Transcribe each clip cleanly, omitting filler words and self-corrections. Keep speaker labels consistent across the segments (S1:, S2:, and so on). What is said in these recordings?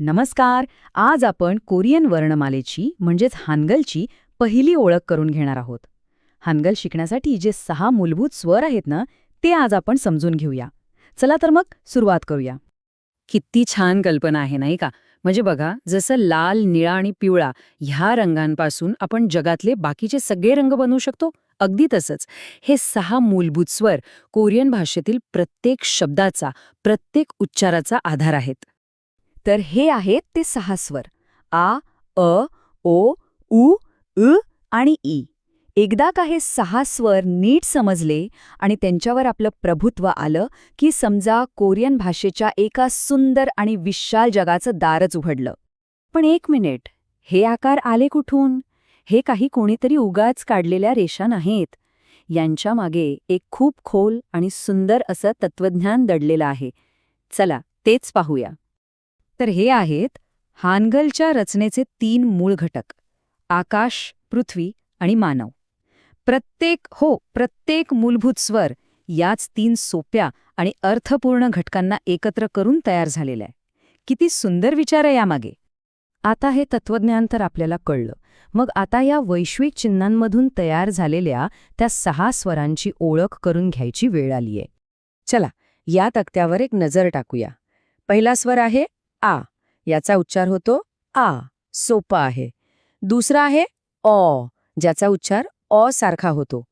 S1: नमस्कार. आज आपण कोरियन वर्णमालेची म्हणजेच हानगलची पहिली ओळख करून घेणार आहोत. हानगल शिकण्यासाठी जे 6 मूलभूत स्वर आहेत ना, ते आज आपण समजून घेऊया. चला तर मग सुरुवात करूया.
S2: किती छान कल्पना आहे नाही का? म्हणजे बघा, जसं लाल, निळा आणि पिवळा ह्या रंगांपासून आपण जगातले बाकीचे सगळे रंग बनवू शकतो, अगदी तसंच हे 6 मूलभूत स्वर कोरियन भाषेतील प्रत्येक शब्दाचा, प्रत्येक उच्चाराचा आधार आहेत.
S1: तर हे आहेत ते 6 स्वर: आ, अ, ओ, उ, उ आणि ई. एकदा का हे 6 स्वर नीट समजले आणि त्यांच्यावर आपलं प्रभुत्व आलं की समजा कोरियन भाषेच्या एका सुंदर आणि विशाल जगाचं दारच उघडलं.
S2: पण एक मिनिट, हे आकार आले कुठून? हे काही कोणीतरी उगाच काढलेल्या रेषा नाहीत. यांच्या मागे एक खूप खोल आणि सुंदर असं तत्वज्ञान दडलेलं आहे. चला, तेच पाहूया.
S1: तर हे आहेत हानगलच्या रचनेचे 3 मूळ घटक: आकाश, पृथ्वी आणि मानव. प्रत्येक मूलभूत स्वर याच 3 सोप्या आणि अर्थपूर्ण घटकांना एकत्र करून तयार झालेला आहे. किती सुंदर विचार आहे यामागे. आता हे तत्वज्ञान तर आपल्याला कळलं. मग आता या वैश्विक चिन्हांमधून तयार झालेल्या त्या 6 स्वरांची ओळख करून घ्यायची वेळ आलीये.
S2: चला, या तक्त्यावर एक नजर टाकूया. पहिला स्वर आहे आ. याचा उच्चार होतो आ. सोपा आहे. दुसरा आहे ऑ, ज्याचा उच्चार ऑ सारखा होतो.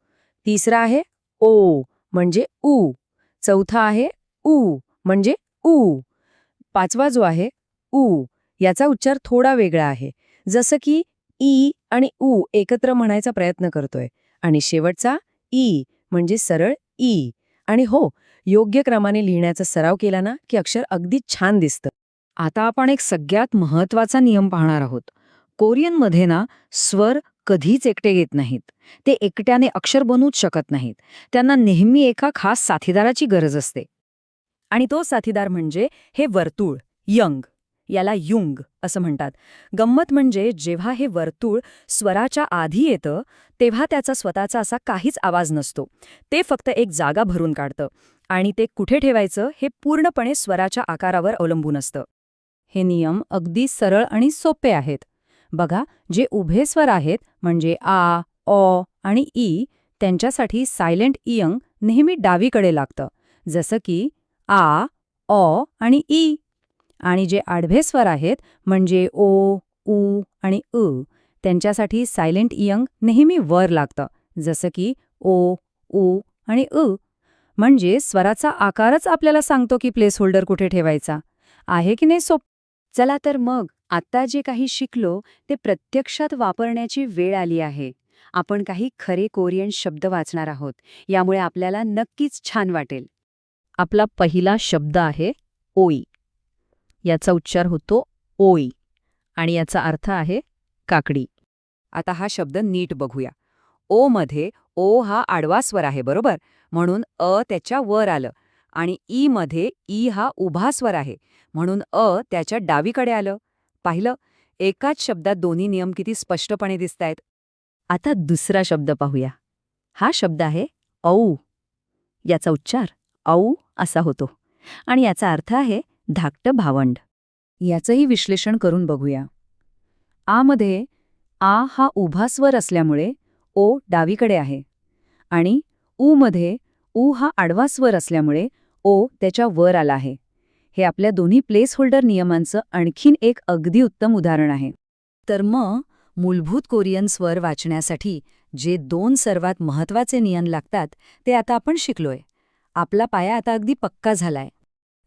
S2: तिसरा आहे ओ, म्हणजे उ. चौथा आहे उ, म्हणजे उ. पाचवा जो आहे उ, याचा उच्चार थोडा वेगळा आहे, जसं की ई आणि उ एकत्र म्हणायचा प्रयत्न करतोय. आणि शेवटचा ई, म्हणजे सरळ ई. आणि हो, योग्य क्रमाने लिहिण्याचा सराव केला ना की अक्षर अगदी छान दिसतं.
S1: आता आपण एक सगळ्यात महत्वाचा नियम पाहणार आहोत. कोरियनमध्ये ना स्वर कधीच एकटे येत नाहीत. ते एकट्याने अक्षर बनवूच शकत नाहीत. त्यांना नेहमी एका खास साथीदाराची गरज असते. आणि तो साथीदार म्हणजे हे वर्तुळ, यंग. याला युंग असं म्हणतात. गंमत म्हणजे जेव्हा हे वर्तुळ स्वराच्या आधी येतं तेव्हा त्याचा स्वतःचा असा काहीच आवाज नसतो. ते फक्त एक जागा भरून काढतं. आणि ते कुठे ठेवायचं हे पूर्णपणे स्वराच्या आकारावर अवलंबून असतं. हे नियम अगदी सरळ आणि सोपे आहेत. बघा, जे उभे स्वर आहेत म्हणजे आ, ऑ आणि ई, त्यांच्यासाठी सायलेंट इयंग नेहमी डावीकडे लागतं, जसं की आ, ऑ आणि ई. आणि जे आडवे स्वर आहेत म्हणजे ओ, उ आणि उ, त्यांच्यासाठी सायलेंट इयंग नेहमी वर लागतं, जसं की ओ, उ आणि उ. म्हणजे स्वराचा आकारच आपल्याला सांगतो की प्लेस होल्डर कुठे ठेवायचा. आहे की नाही सोप?
S2: चला तर मग, आता जे काही शिकलो ते प्रत्यक्षात वापरण्याची वेळ आली आहे. आपण काही खरे कोरियन शब्द वाचणार आहोत. यामुळे आपल्याला नक्कीच छान वाटेल.
S1: आपला पहिला शब्द आहे ओई. याचा उच्चार होतो ओई आणि याचा अर्थ आहे काकडी.
S2: आता हा शब्द नीट बघूया. ओ मध्ये ओ हा आडवा स्वर आहे, बरोबर? म्हणून अ त्याच्या वर आलं. आणि ई मध्ये ई हा उभा स्वर आहे, म्हणून अ त्याच्या डावीकडे आलं. पाहिलं? एकाच शब्दात दोन्ही नियम किती स्पष्टपणे दिसतायत.
S1: आता दुसरा शब्द पाहूया. हा शब्द आहे औ. याचा उच्चार औ असा होतो आणि याचा अर्थ आहे धाकटं भावंड. याचंही विश्लेषण करून बघूया. आ मध्ये आ हा उभा स्वर असल्यामुळे ओ डावीकडे आहे आणि उ मध्ये उ हा आडवा स्वर असल्यामुळे ओ त्याच्या वर आला आहे. हे आपल्या दोन्ही प्लेस होल्डर नियमांचं आणखीन एक अगदी उत्तम उदाहरण आहे. तर मग मूलभूत कोरियन स्वर वाचण्यासाठी जे 2 सर्वात महत्त्वाचे नियम लागतात ते आता आपण शिकलोय. आपला पाया आता अगदी पक्का झालाय.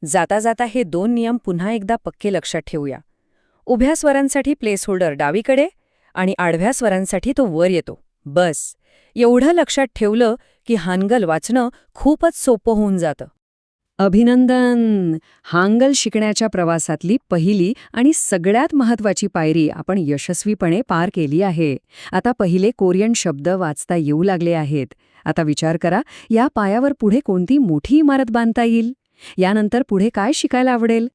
S2: जाता जाता हे 2 नियम पुन्हा एकदा पक्के लक्षात ठेवूया. उभ्या स्वरांसाठी प्लेस होल्डर डावीकडे आणि आडव्या स्वरांसाठी तो वर येतो. बस, एवढं लक्षात ठेवलं की हानगल वाचणं खूपच सोपं होऊन जातं.
S1: अभिनंदन! हानगल शिकण्याच्या प्रवासातली पहिली आणि सगळ्यात महत्त्वाची पायरी आपण यशस्वीपणे पार केली आहे. आता पहिले कोरियन शब्द वाचता येऊ लागले आहेत. आता विचार करा, या पायावर पुढे कोणती मोठी इमारत बांधता येईल? यानंतर पुढे काय शिकायला आवडेल?